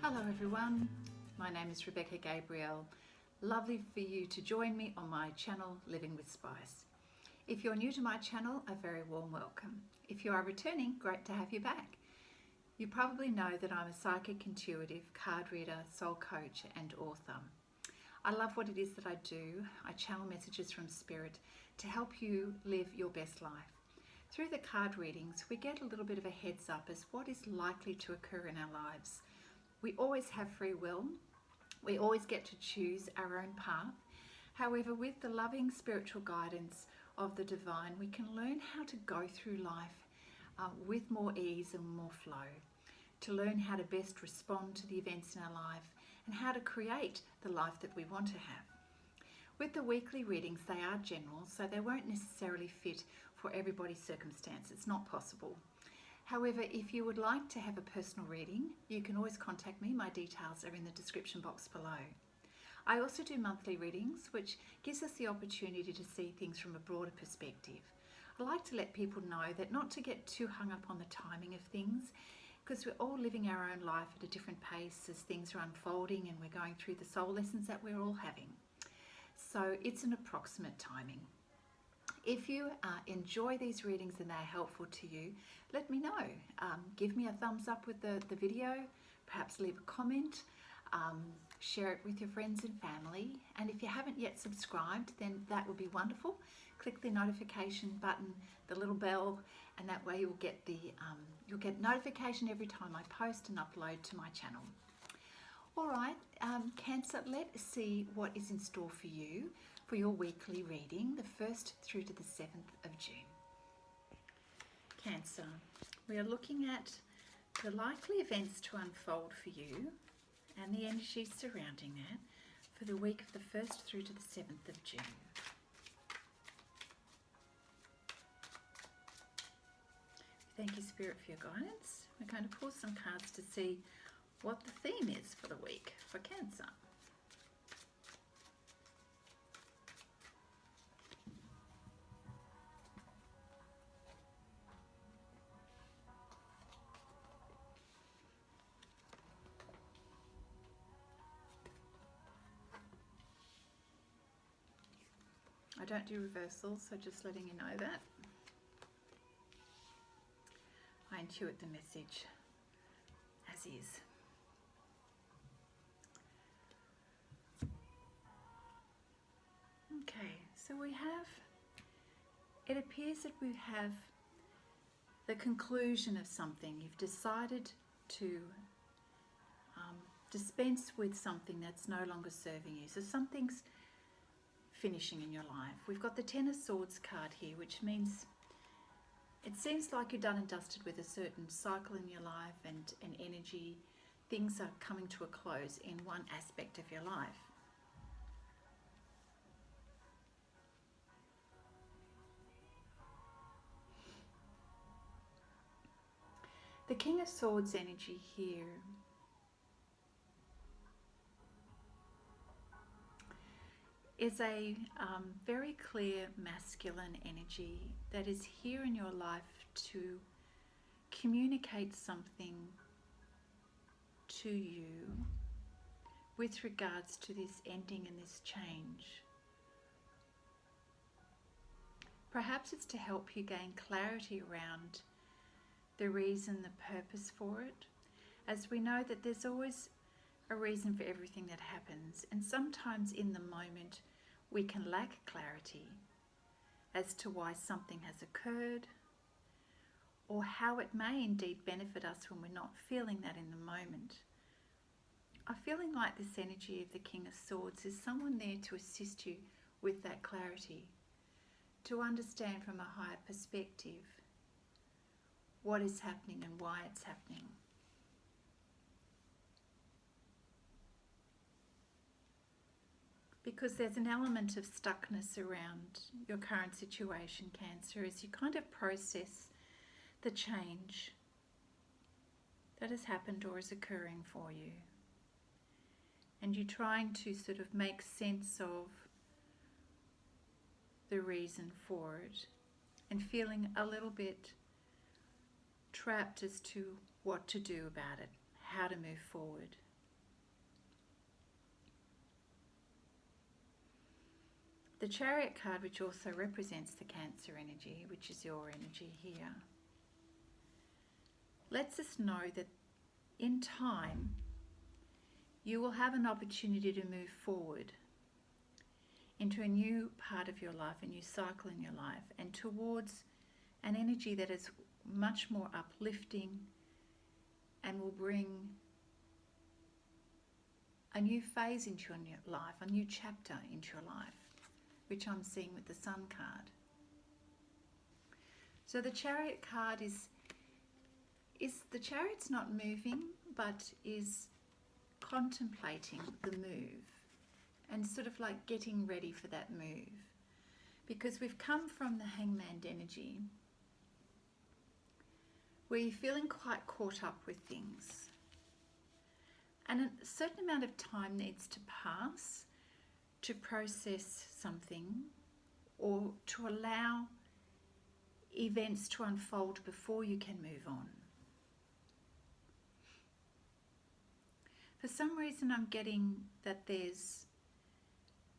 Hello everyone, my name is Rebecca Gabriel. Lovely for you to join me on my channel Living with Spice. If you're new to my channel, a very warm welcome. If you are returning, great to have you back. You probably know that I'm a psychic intuitive, card reader, soul coach and author. I love what it is that I do. I channel messages from spirit to help you live your best life. Through the card readings, we get a little bit of a heads up as what is likely to occur in our lives. We always have free will. We always get to choose our own path. However, with the loving spiritual guidance of the divine, we can learn how to go through life with more ease and more flow, to learn how to best respond to the events in our life and how to create the life that we want to have. With the weekly readings, they are general, so they won't necessarily fit for everybody's circumstance. It's not possible. However, if you would like to have a personal reading, you can always contact me. My details are in the description box below. I also do monthly readings, which gives us the opportunity to see things from a broader perspective. I like to let people know that not to get too hung up on the timing of things, because we're all living our own life at a different pace as things are unfolding and we're going through the soul lessons that we're all having. So it's an approximate timing. If you enjoy these readings and they're helpful to you, let me know. Give me a thumbs up with the video, perhaps leave a comment, share it with your friends and family. And if you haven't yet subscribed, then that would be wonderful. Click the notification button, the little bell, and that way you'll get notification every time I post and upload to my channel. All right, Cancer, let's see what is in store for you for your weekly reading, the 1st through to the 7th of June. Cancer, we are looking at the likely events to unfold for you and the energies surrounding that for the week of the 1st through to the 7th of June. Thank you, Spirit, for your guidance. We're going to pull some cards to see what the theme is for the week for Cancer. I don't do reversals, so just letting you know that. I intuit the message as is. Okay, so it appears that we have the conclusion of something. You've decided to dispense with something that's no longer serving you. So something's finishing in your life. We've got the Ten of Swords card here, which means it seems like you're done and dusted with a certain cycle in your life and energy. Things are coming to a close in one aspect of your life. The King of Swords energy here is a very clear masculine energy that is here in your life to communicate something to you with regards to this ending and this change. Perhaps it's to help you gain clarity around the reason, the purpose for it, as we know that there's always a reason for everything that happens, and sometimes in the moment we can lack clarity as to why something has occurred or how it may indeed benefit us when we're not feeling that in the moment. I'm feeling like this energy of the King of Swords is someone there to assist you with that clarity, to understand from a higher perspective what is happening and why it's happening. Because there's an element of stuckness around your current situation, Cancer, as you kind of process the change that has happened or is occurring for you. And you're trying to sort of make sense of the reason for it and feeling a little bit trapped as to what to do about it, how to move forward. The Chariot card, which also represents the Cancer energy, which is your energy here, lets us know that in time you will have an opportunity to move forward into a new part of your life, a new cycle in your life, and towards an energy that is much more uplifting and will bring a new phase into your life, a new chapter into your life, which I'm seeing with the Sun card. So the Chariot card is the Chariot's not moving, but is contemplating the move and sort of like getting ready for that move, because we've come from the Hangman energy where you're feeling quite caught up with things, and a certain amount of time needs to pass to process something or to allow events to unfold before you can move on. For some reason, I'm getting that there's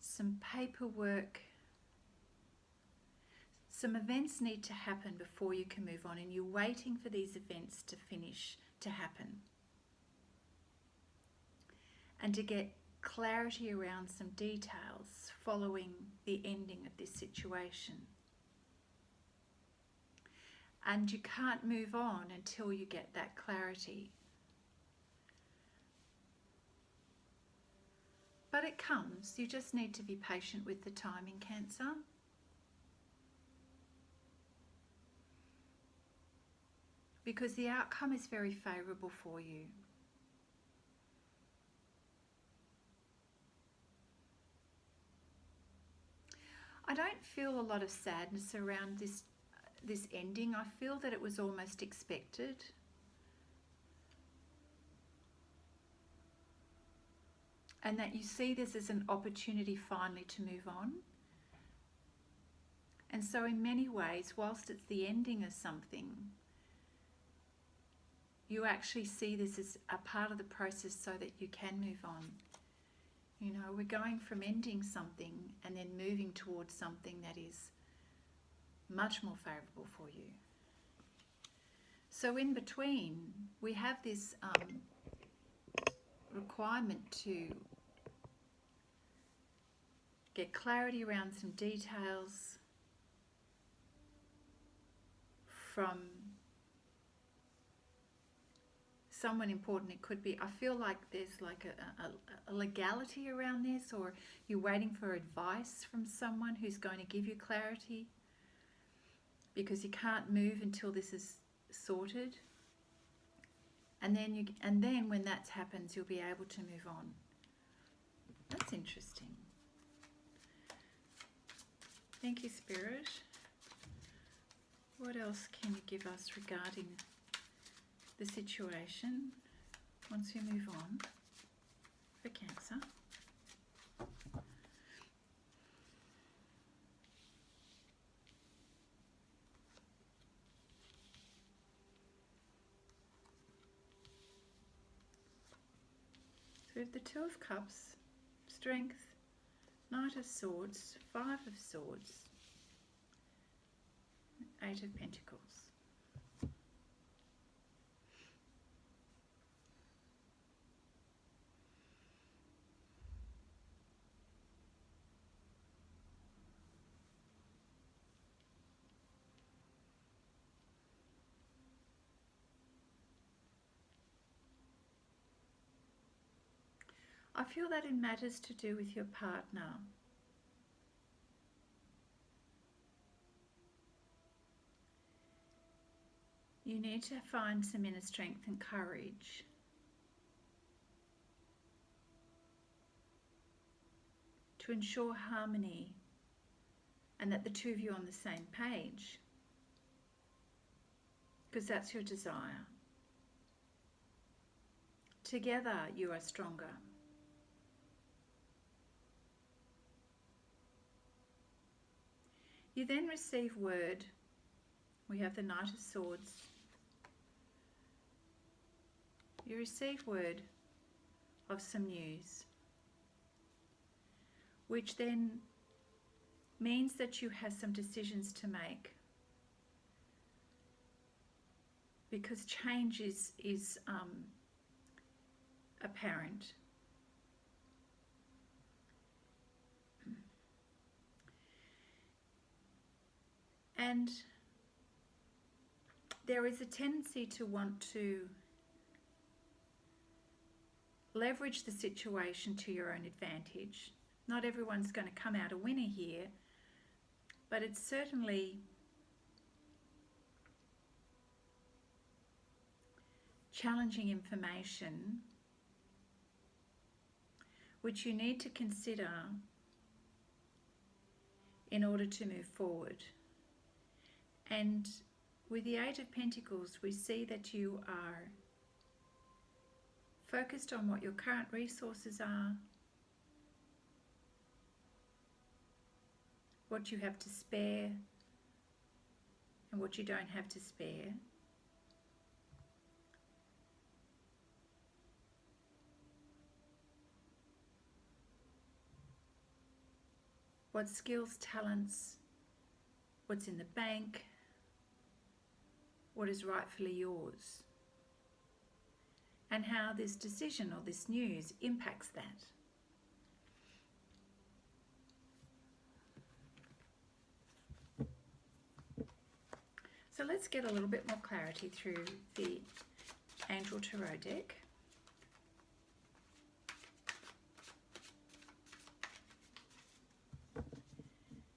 some paperwork, some events need to happen before you can move on, and you're waiting for these events to finish, to happen, and to get clarity around some details following the ending of this situation. And you can't move on until you get that clarity. But it comes. You just need to be patient with the timing, Cancer. Because the outcome is very favourable for you. I don't feel a lot of sadness around this ending. I feel that it was almost expected. And that you see this as an opportunity finally to move on. And so in many ways, whilst it's the ending of something, you actually see this as a part of the process so that you can move on. You know, we're going from ending something and then moving towards something that is much more favourable for you. So in between, we have this requirement to get clarity around some details from someone important. It could be, I feel like there's like a legality around this, or you're waiting for advice from someone who's going to give you clarity, because you can't move until this is sorted. And then when that happens, you'll be able to move on. That's interesting. Thank you, Spirit. What else can you give us regarding the situation once we move on for Cancer? So we have the Two of Cups, Strength, Knight of Swords, Five of Swords, Eight of Pentacles. I feel that in matters to do with your partner, you need to find some inner strength and courage to ensure harmony and that the two of you are on the same page, because that's your desire. Together you are stronger. You then receive word. We have the Knight of Swords. You receive word of some news, which then means that you have some decisions to make, because change is apparent. And there is a tendency to want to leverage the situation to your own advantage. Not everyone's going to come out a winner here, but it's certainly challenging information which you need to consider in order to move forward. And with the Eight of Pentacles, we see that you are focused on what your current resources are, what you have to spare and what you don't have to spare. What skills, talents, what's in the bank, what is rightfully yours, and how this decision or this news impacts that. So let's get a little bit more clarity through the Angel Tarot deck.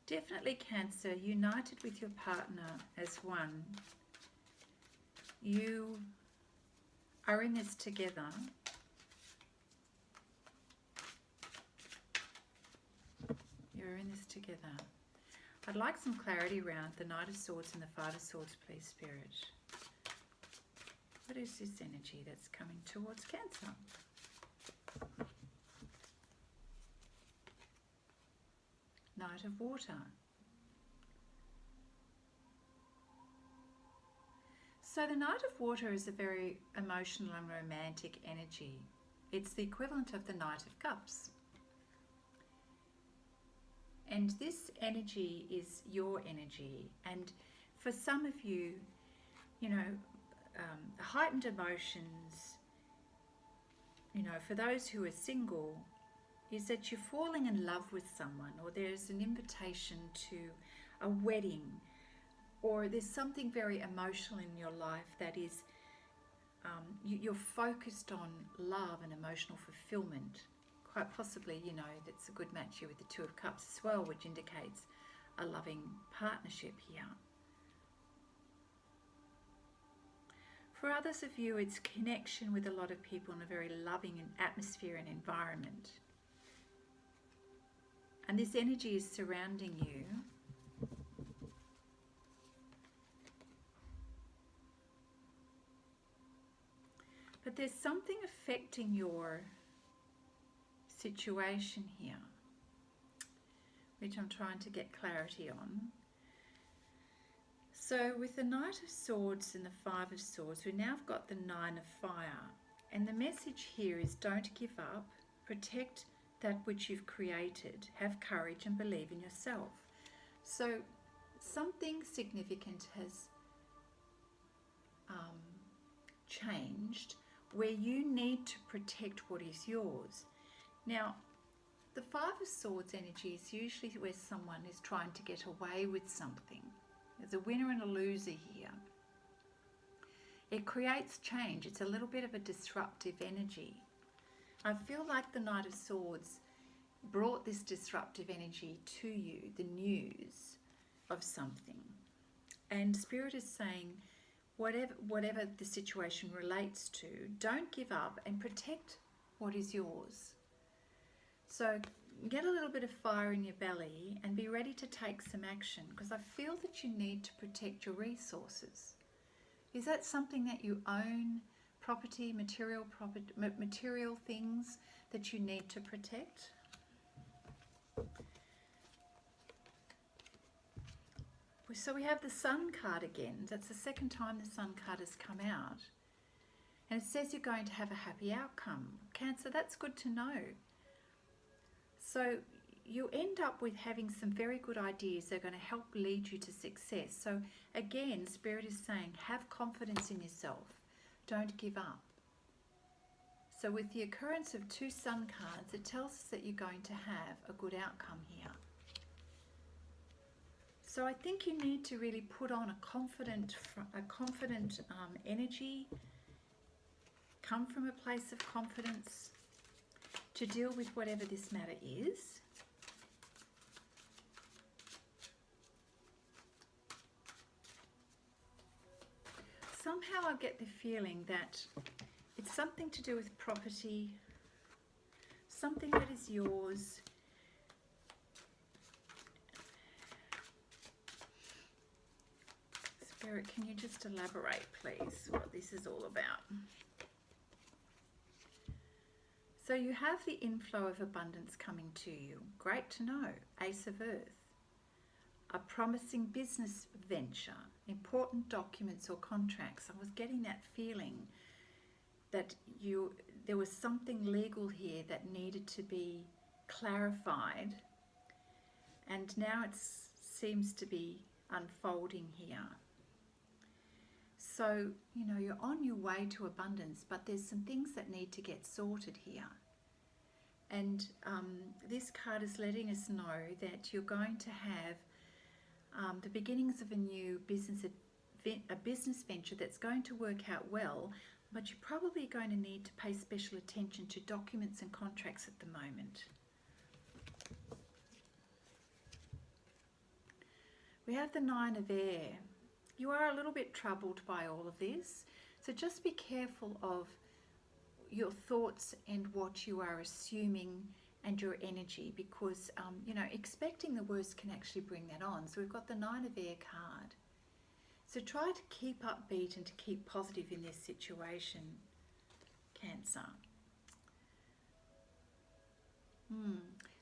Definitely Cancer, united with your partner as one. You are in this together. You're in this together. I'd like some clarity around the Knight of Swords and the Five of Swords, please, Spirit. What is this energy that's coming towards Cancer? Knight of Water. So the Knight of Water is a very emotional and romantic energy. It's the equivalent of the Knight of Cups. And this energy is your energy. And for some of you, you know, heightened emotions, you know, for those who are single, is that you're falling in love with someone, or there's an invitation to a wedding, or there's something very emotional in your life that is, you're focused on love and emotional fulfillment. Quite possibly, you know, that's a good match here with the Two of Cups as well, which indicates a loving partnership here. For others of you, it's connection with a lot of people in a very loving atmosphere and environment. And this energy is surrounding you. But there's something affecting your situation here, which I'm trying to get clarity on. So with the Knight of Swords and the Five of Swords, we now have got the Nine of Fire. And the message here is don't give up, protect that which you've created, have courage and believe in yourself. So something significant has changed where you need to protect what is yours. Now, the Five of Swords energy is usually where someone is trying to get away with something. There's a winner and a loser here. It creates change. It's a little bit of a disruptive energy. I feel like the Knight of Swords brought this disruptive energy to you, the news of something. And Spirit is saying, whatever the situation relates to, don't give up and protect what is yours. So get a little bit of fire in your belly and be ready to take some action, because I feel that you need to protect your resources. Is that something that you own? Property, material things that you need to protect? So we have the Sun card again. That's the second time the Sun card has come out. And it says you're going to have a happy outcome. Cancer, that's good to know. So you end up with having some very good ideas that are going to help lead you to success. So again, Spirit is saying, have confidence in yourself. Don't give up. So with the occurrence of 2 Sun cards, it tells us that you're going to have a good outcome here. So I think you need to really put on a confident energy, come from a place of confidence to deal with whatever this matter is. Somehow I get the feeling that it's something to do with property, something that is yours. Spirit, can you just elaborate, please, what this is all about? So you have the inflow of abundance coming to you. Great to know. Ace of Earth. A promising business venture, important documents or contracts. I was getting that feeling that there was something legal here that needed to be clarified, and now it seems to be unfolding here. So, you know, you're on your way to abundance, but there's some things that need to get sorted here. And this card is letting us know that you're going to have the beginnings of a new business venture that's going to work out well, but you're probably going to need to pay special attention to documents and contracts at the moment. We have the 9 of Air. You are a little bit troubled by all of this, so just be careful of your thoughts and what you are assuming and your energy, because you know, expecting the worst can actually bring that on. So we've got the 9 of Air card. So try to keep upbeat and to keep positive in this situation, Cancer.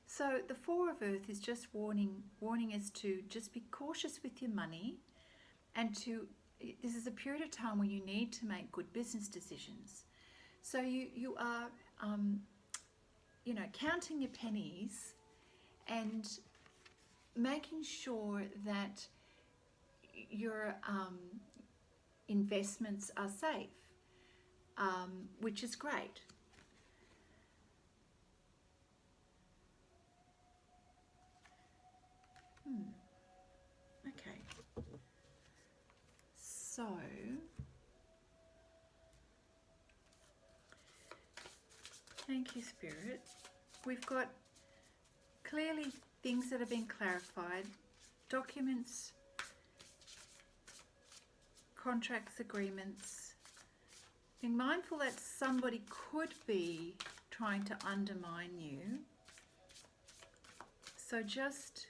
So the 4 of Earth is just warning us to just be cautious with your money, and this is a period of time where you need to make good business decisions. So you are you know, counting your pennies and making sure that your investments are safe, which is great. Okay. So thank you, Spirit. We've got clearly things that have been clarified, documents, contracts, agreements. Being mindful that somebody could be trying to undermine you. So just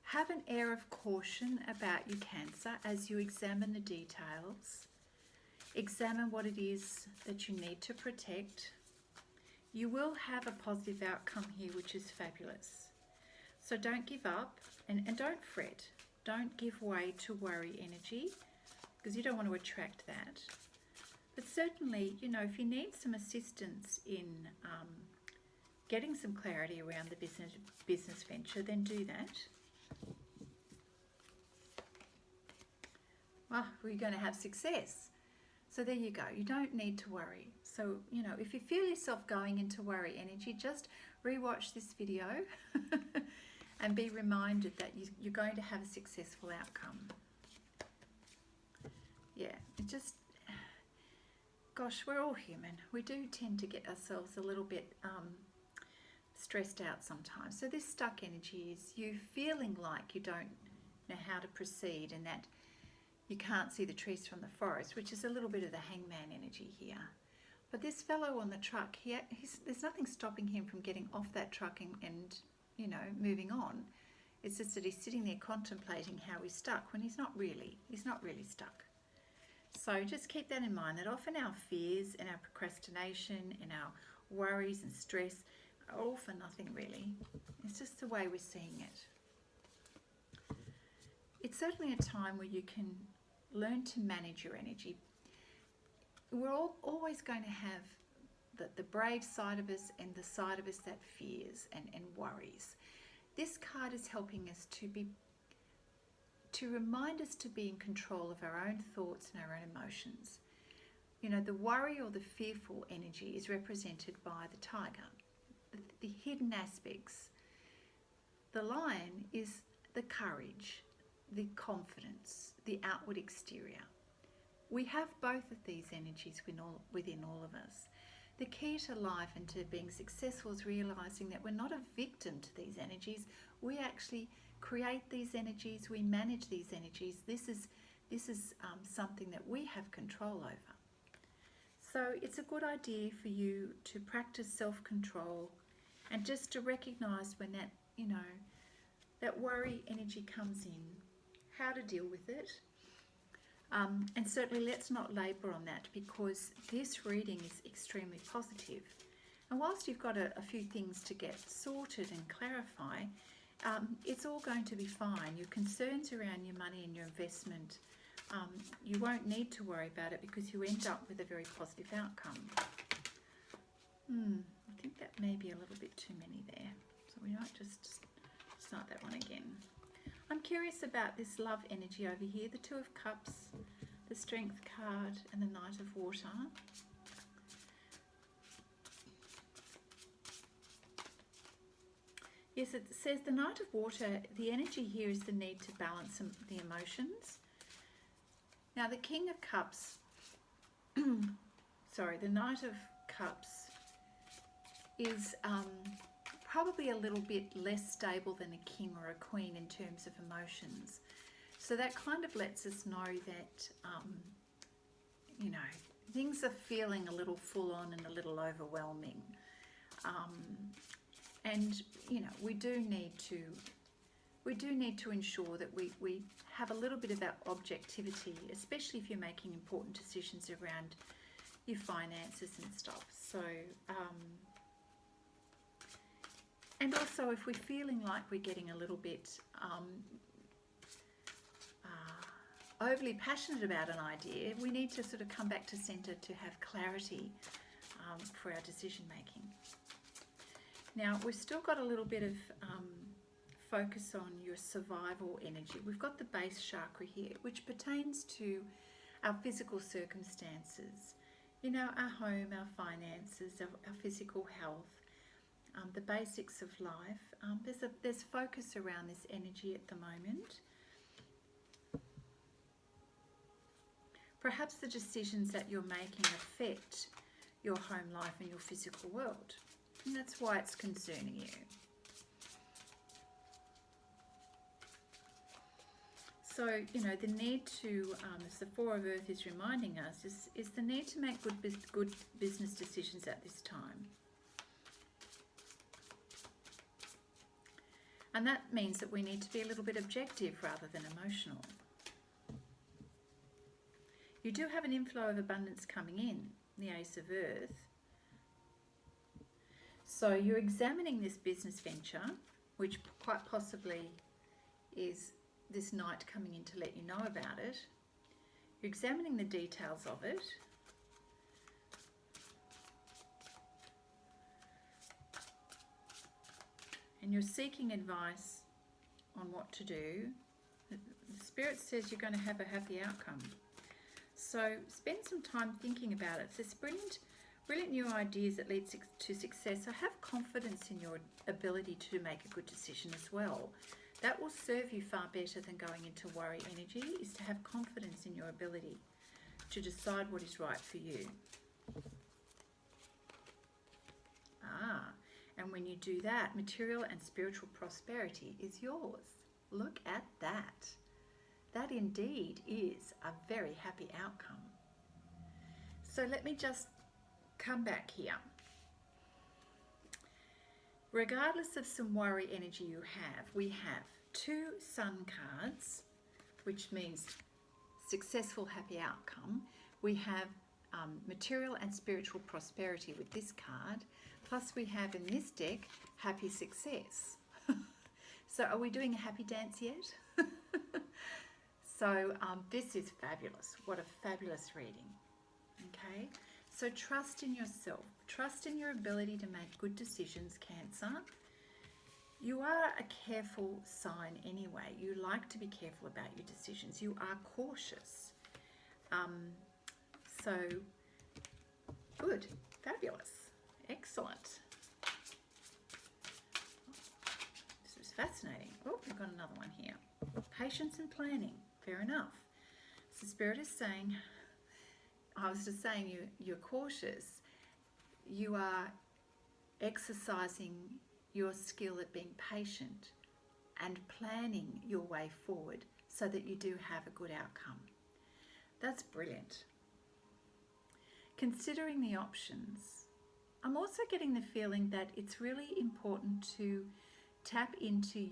have an air of caution about your Cancer as you examine the details. Examine what it is that you need to protect. You will have a positive outcome here, which is fabulous. So don't give up and don't fret. Don't give way to worry energy, because you don't want to attract that. But certainly, you know, if you need some assistance in getting some clarity around the business venture, then do that. Well, we're going to have success. So there you go. You don't need to worry. So, you know, if you feel yourself going into worry energy, just rewatch this video and be reminded that you're going to have a successful outcome. Yeah, it just, gosh, we're all human. We do tend to get ourselves a little bit stressed out sometimes. So this stuck energy is you feeling like you don't know how to proceed and that you can't see the trees from the forest, which is a little bit of the hangman energy here. But this fellow on the truck, there's nothing stopping him from getting off that truck and you know, moving on. It's just that he's sitting there contemplating how he's stuck when he's not really stuck. So just keep that in mind, that often our fears and our procrastination and our worries and stress are all for nothing really. It's just the way we're seeing it. It's certainly a time where you can learn to manage your energy. We're always going to have the brave side of us and the side of us that fears and worries. this card is helping us to remind us to be in control of our own thoughts and our own emotions. You know, the worry or the fearful energy is represented by the tiger, the hidden aspects. The lion is the courage, the confidence, the outward exterior. We have both of these energies within all of us. The key to life and to being successful is realizing that we're not a victim to these energies. We actually create these energies, we manage these energies. This is something that we have control over. So it's a good idea for you to practice self-control and just to recognize when that, you know, that worry energy comes in, how to deal with it. And certainly let's not labour on that, because this reading is extremely positive. And whilst you've got a few things to get sorted and clarify, it's all going to be fine. Your concerns around your money and your investment, you won't need to worry about it, because you end up with a very positive outcome. I think that may be a little bit too many there. So we might just start that one again. I'm curious about this love energy over here, the Two of Cups, the Strength card, and the Knight of Water. Yes, it says the Knight of Water, the energy here is the need to balance the emotions. Now the King of Cups, sorry, the Knight of Cups is probably a little bit less stable than a king or a queen in terms of emotions. So that kind of lets us know that, you know, things are feeling a little full on and a little overwhelming. And, you know, we do need to ensure that we have a little bit of that objectivity, especially if you're making important decisions around your finances and stuff. So, and also if we're feeling like we're getting a little bit overly passionate about an idea, we need to sort of come back to centre to have clarity for our decision making. Now we've still got a little bit of focus on your survival energy. We've got the base chakra here, which pertains to our physical circumstances, you know, our home, our finances, our physical health, the basics of life. There's focus around this energy at the moment. Perhaps the decisions that you're making affect your home life and your physical world, and that's why it's concerning you. So, you know, the need to, as the Four of Earth is reminding us, is the need to make good business decisions at this time. And that means that we need to be a little bit objective rather than emotional. You do have an inflow of abundance coming in, the Ace of Earth. So you're examining this business venture, which quite possibly is this Knight coming in to let you know about it. You're examining the details of it. And you're seeking advice on what to do. The Spirit says you're going to have a happy outcome. So spend some time thinking about it. There's brilliant new ideas that lead to success. So have confidence in your ability to make a good decision as well. That will serve you far better than going into worry energy, is to have confidence in your ability to decide what is right for you. And when you do that, material and spiritual prosperity is yours. Look at that. That indeed is a very happy outcome. So let me just come back here. Regardless of some worry energy you have, we have two Sun cards, which means successful, happy outcome. We have material and spiritual prosperity with this card. Plus we have in this deck, happy success. So are we doing a happy dance yet? So this is fabulous. What a fabulous reading. Okay, so trust in yourself. Trust in your ability to make good decisions, Cancer. You are a careful sign anyway. You like to be careful about your decisions. You are cautious. So, good. Fabulous. Excellent. This is fascinating. Oh, we've got another one here. Patience and planning. Fair enough. So Spirit is saying, I was just saying you're cautious. You are exercising your skill at being patient and planning your way forward so that you do have a good outcome. That's brilliant. Considering the options, I'm also getting the feeling that it's really important to tap into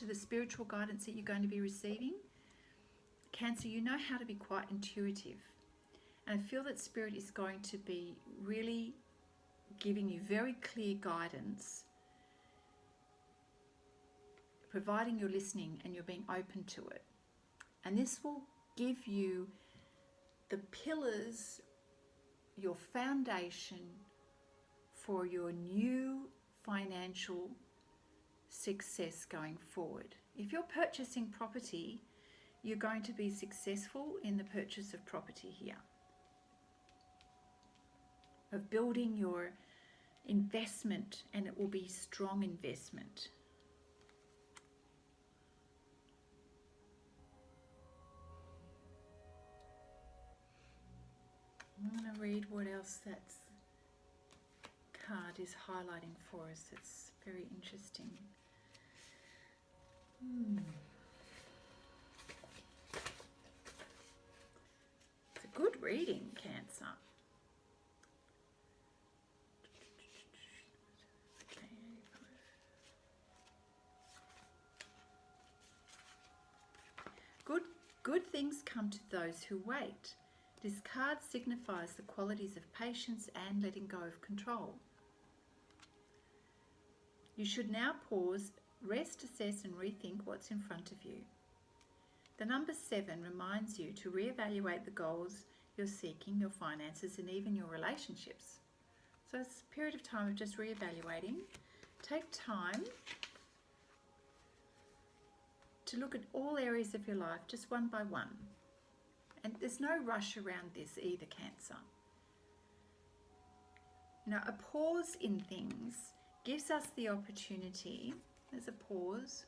the spiritual guidance that you're going to be receiving. Cancer, you know how to be quite intuitive. And I feel that Spirit is going to be really giving you very clear guidance, providing you're listening and you're being open to it. And this will give you the pillars, your foundation for your new financial success going forward. If you're purchasing property, you're going to be successful in the purchase of property here, of building your investment, and it will be strong investment. I'm going to read what else that card is highlighting for us. It's very interesting. It's a good reading, Cancer. Good things come to those who wait. This card signifies the qualities of patience and letting go of control. You should now pause, rest, assess and rethink what's in front of you. The number 7 reminds you to reevaluate the goals you're seeking, your finances and even your relationships. So it's a period of time of just reevaluating. Take time to look at all areas of your life, just one by one. And there's no rush around this either, Cancer. You know, a pause in things gives us the opportunity. There's a pause.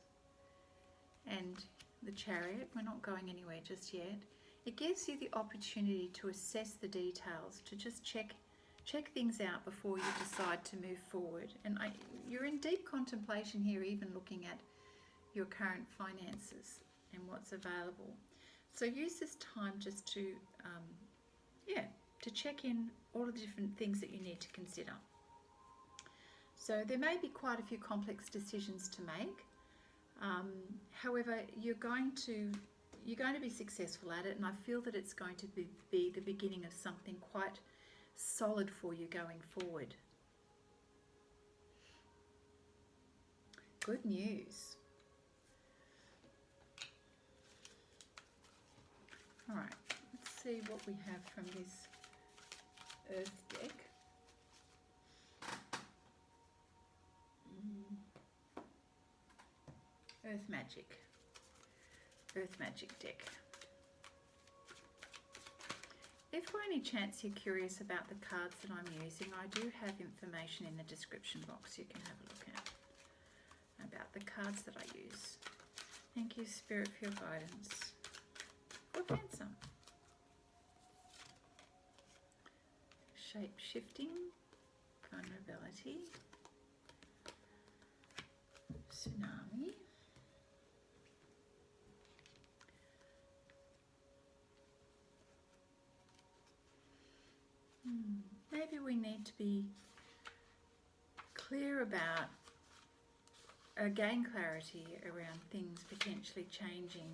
And the Chariot, we're not going anywhere just yet. It gives you the opportunity to assess the details, to just check things out before you decide to move forward. And you're in deep contemplation here, even looking at your current finances and what's available. So use this time just to check in all of the different things that you need to consider. So there may be quite a few complex decisions to make. However, you're going to be successful at it, and I feel that it's going to be the beginning of something quite solid for you going forward. Good news. All right, let's see what we have from this Earth deck. Earth Magic deck. If by any chance you're curious about the cards that I'm using, I do have information in the description box you can have a look at about the cards that I use. Thank you, Spirit, for your guidance. Good answer. Shape-shifting, vulnerability, tsunami, maybe we need to be clear about, gain clarity around things potentially changing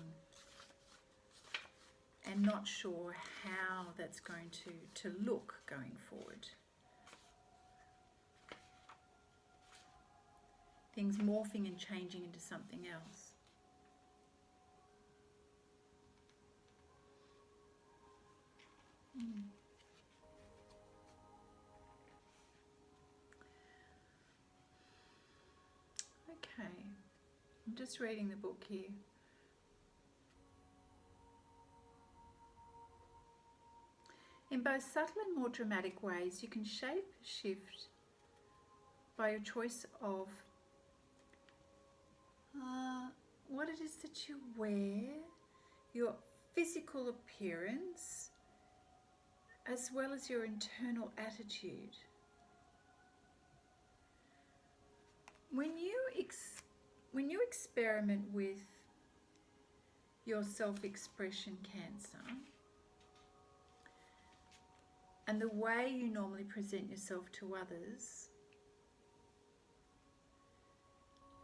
and not sure how that's going to look going forward. Things morphing and changing into something else. I'm just reading the book here. In both subtle and more dramatic ways, you can shape shift by your choice of what it is that you wear, your physical appearance, as well as your internal attitude. When you experiment with your self-expression, Cancer, and the way you normally present yourself to others,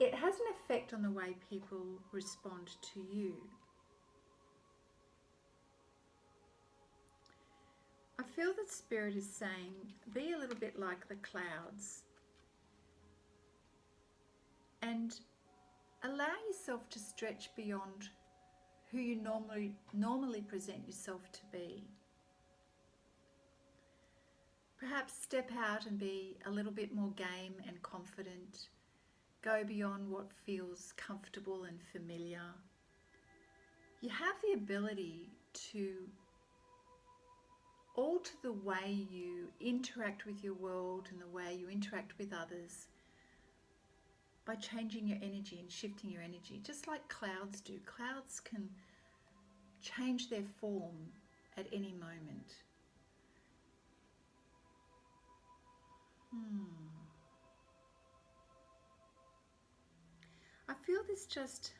it has an effect on the way people respond to you. I feel that Spirit is saying, be a little bit like the clouds and allow yourself to stretch beyond who you normally present yourself to be. Perhaps step out and be a little bit more game and confident. Go beyond what feels comfortable and familiar. You have the ability to alter the way you interact with your world and the way you interact with others by changing your energy and shifting your energy, just like clouds do. Clouds can change their form at any moment. I feel this just,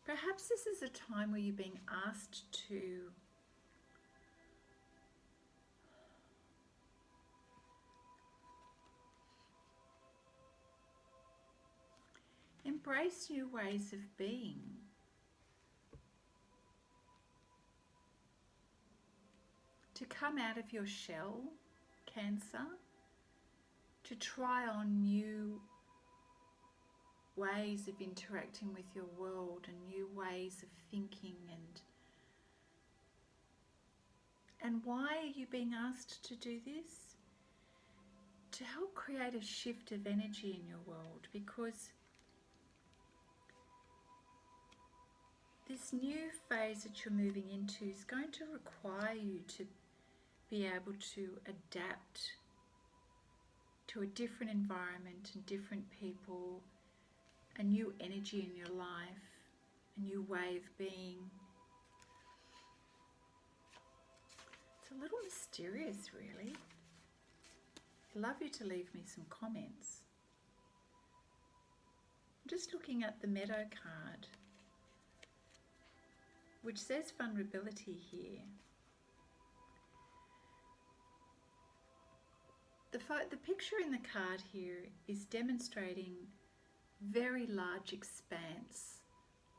perhaps this is a time where you're being asked to embrace new ways of being. To come out of your shell, Cancer, to try on new ways of interacting with your world and new ways of thinking. And why are you being asked to do this? To help create a shift of energy in your world, because this new phase that you're moving into is going to require you to be able to adapt to a different environment and different people, a new energy in your life, a new way of being. It's a little mysterious, really. I'd love you to leave me some comments. I'm just looking at the Meadow card, which says vulnerability here. The picture in the card here is demonstrating very large expanse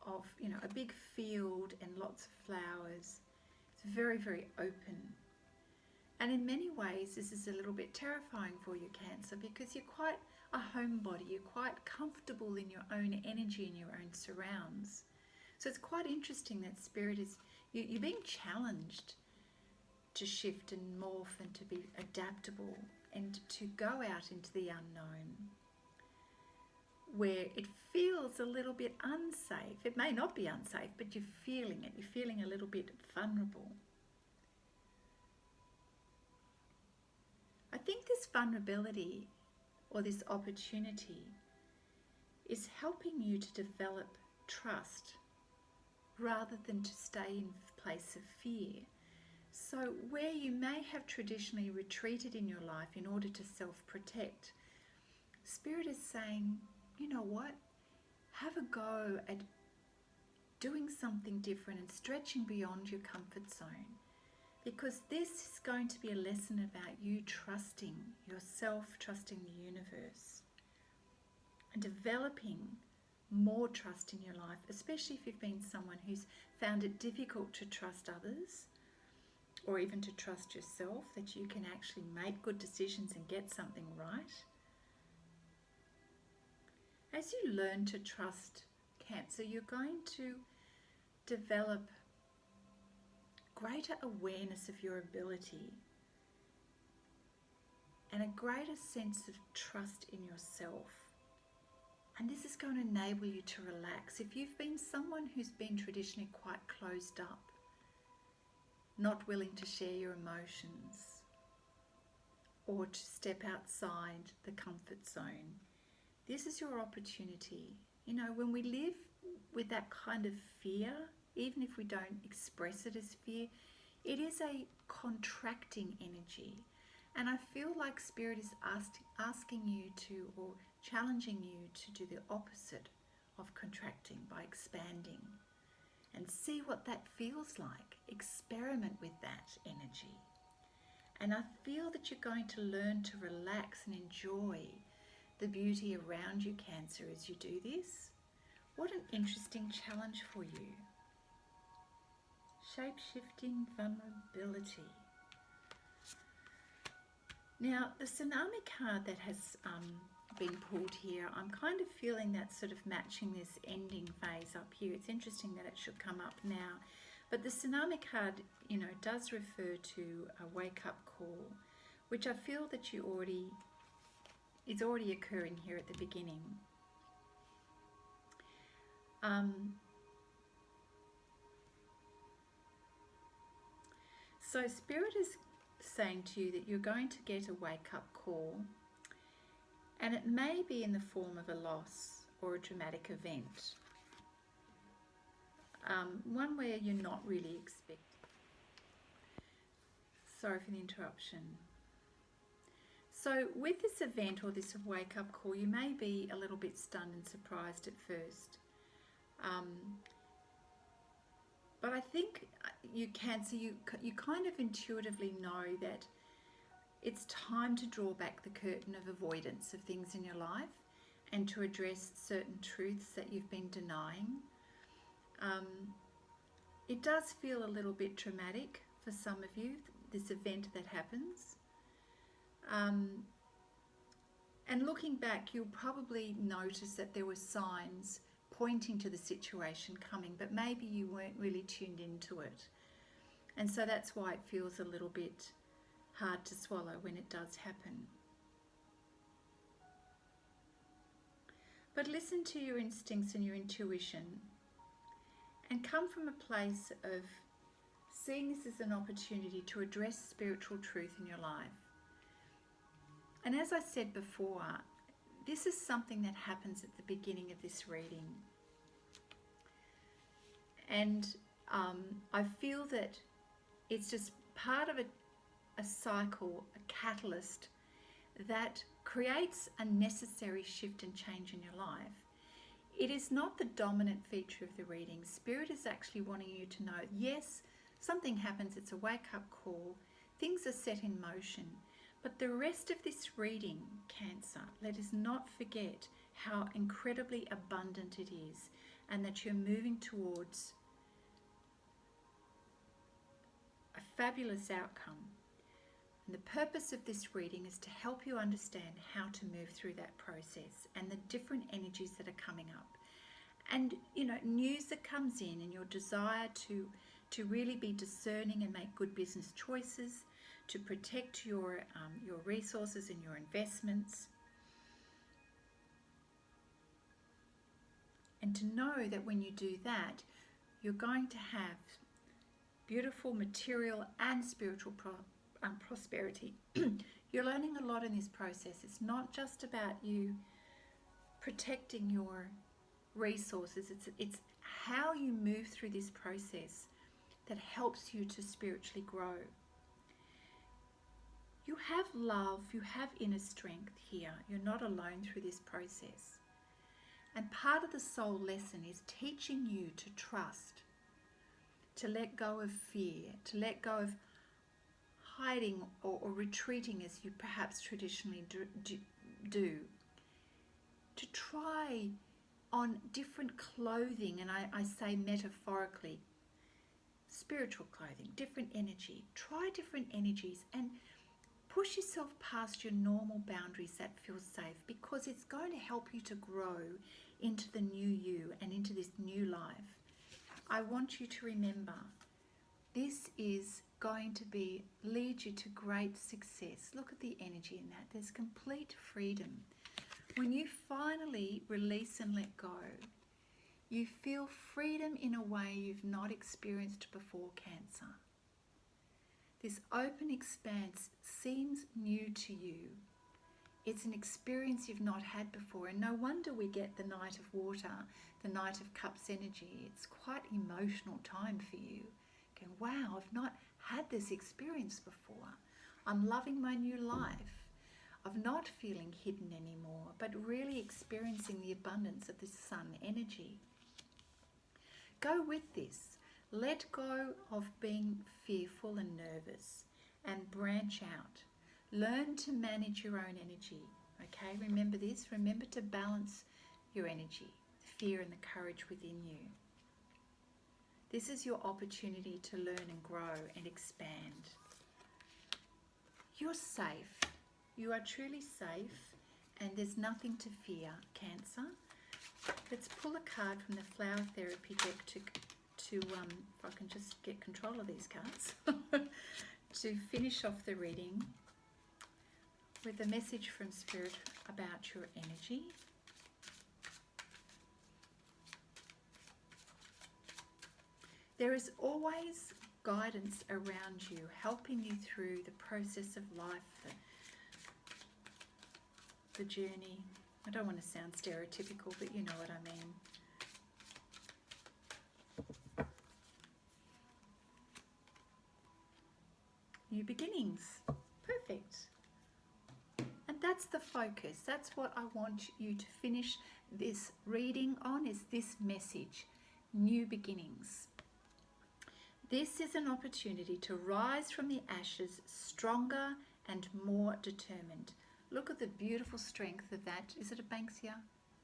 of, a big field and lots of flowers. It's very, very open. And in many ways, this is a little bit terrifying for you, Cancer, because you're quite a homebody. You're quite comfortable in your own energy and your own surrounds. So it's quite interesting that Spirit is, you're being challenged to shift and morph and to be adaptable and to go out into the unknown where it feels a little bit unsafe. It may not be unsafe, but you're feeling it. You're feeling a little bit vulnerable. I think this vulnerability or this opportunity is helping you to develop trust rather than to stay in a place of fear. So where you may have traditionally retreated in your life in order to self-protect, Spirit is saying, you know what? Have a go at doing something different and stretching beyond your comfort zone. Because this is going to be a lesson about you trusting yourself, trusting the universe, and developing more trust in your life, especially if you've been someone who's found it difficult to trust others, or even to trust yourself, that you can actually make good decisions and get something right. As you learn to trust, Cancer, you're going to develop greater awareness of your ability and a greater sense of trust in yourself. And this is going to enable you to relax. If you've been someone who's been traditionally quite closed up, not willing to share your emotions or to step outside the comfort zone, this is your opportunity. You know, when we live with that kind of fear, even if we don't express it as fear, it is a contracting energy. And I feel like Spirit is asking you to, or challenging you to do the opposite of contracting by expanding. And see what that feels like. Experiment with that energy. And I feel that you're going to learn to relax and enjoy the beauty around you, Cancer, as you do this. What an interesting challenge for you. Shape-shifting vulnerability. Now, the tsunami card that has been pulled here, I'm kind of feeling that sort of matching this ending phase up here. It's interesting that it should come up now. But the tsunami card, you know, does refer to a wake-up call, which I feel that is already occurring here at the beginning. So Spirit is saying to you that you're going to get a wake-up call, and it may be in the form of a loss or a dramatic event, one where you're not really expecting. Sorry for the interruption. So with this event or this wake-up call, you may be a little bit stunned and surprised at first. But I think you kind of intuitively know that it's time to draw back the curtain of avoidance of things in your life and to address certain truths that you've been denying. It does feel a little bit traumatic for some of you, this event that happens. And looking back, you'll probably notice that there were signs pointing to the situation coming, but maybe you weren't really tuned into it. And so that's why it feels a little bit hard to swallow when it does happen. But listen to your instincts and your intuition and come from a place of seeing this as an opportunity to address spiritual truth in your life. And as I said before, this is something that happens at the beginning of this reading. And I feel that it's just part of a cycle, a catalyst that creates a necessary shift and change in your life. It is not the dominant feature of the reading. Spirit is actually wanting you to know, yes, something happens, it's a wake-up call, things are set in motion. But the rest of this reading, Cancer, let us not forget how incredibly abundant it is and that you're moving towards a fabulous outcome. And the purpose of this reading is to help you understand how to move through that process and the different energies that are coming up. And, you know, news that comes in and your desire to really be discerning and make good business choices, to protect your resources and your investments. And to know that when you do that, you're going to have beautiful material and spiritual prosperity. You're learning a lot in this process. It's not just about you protecting your resources. It's how you move through this process that helps you to spiritually grow. You have love, you have inner strength here. You're not alone through this process. And part of the soul lesson is teaching you to trust, to let go of fear, to let go of hiding or retreating as you perhaps traditionally do. To try on different clothing, and I say metaphorically, spiritual clothing, different energy. Try different energies and push yourself past your normal boundaries that feel safe, because it's going to help you to grow into the new you and into this new life. I want you to remember, this is going to lead you to great success. Look at the energy in that. There's complete freedom. When you finally release and let go, you feel freedom in a way you've not experienced before Cancer. This open expanse seems new to you. It's an experience you've not had before, and no wonder we get the Knight of Water, the Knight of Cups energy. It's quite emotional time for you. Going, wow, I've not had this experience before. I'm loving my new life. Of not feeling hidden anymore, but really experiencing the abundance of the Sun energy. Go with this. Let go of being fearful and nervous and branch out. Learn to manage your own energy. Okay, remember this. Remember to balance your energy, the fear and the courage within you. This is your opportunity to learn and grow and expand. You're safe. You are truly safe, and there's nothing to fear, Cancer. Let's pull a card from the Flower Therapy deck to if I can just get control of these cards, to finish off the reading with a message from Spirit about your energy. There is always guidance around you, helping you through the process of life, the journey. I don't want to sound stereotypical, but you know what I mean. New beginnings. Perfect. And that's the focus. That's what I want you to finish this reading on, is this message. New beginnings. This is an opportunity to rise from the ashes stronger and more determined. Look at the beautiful strength of that. Is it a Banksia?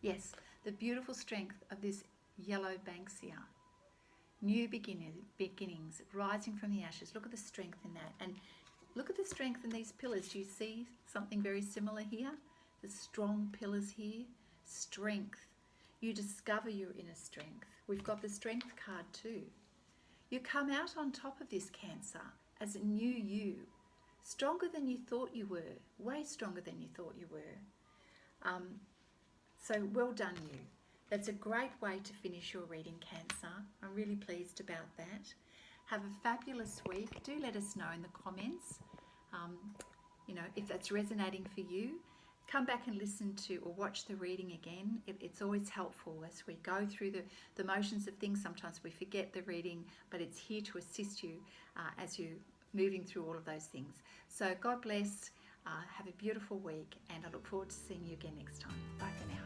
Yes, the beautiful strength of this yellow Banksia. New beginnings, rising from the ashes. Look at the strength in that. And look at the strength in these pillars. Do you see something very similar here? The strong pillars here. Strength. You discover your inner strength. We've got the strength card too. You come out on top of this, Cancer, as a new you. Stronger than you thought you were. Way stronger than you thought you were. So well done, you. That's a great way to finish your reading, Cancer. I'm really pleased about that. Have a fabulous week. Do let us know in the comments, if that's resonating for you. Come back and listen to or watch the reading again. It's always helpful as we go through the motions of things. Sometimes we forget the reading, but it's here to assist you as you're moving through all of those things. So God bless. Have a beautiful week, and I look forward to seeing you again next time. Bye for now.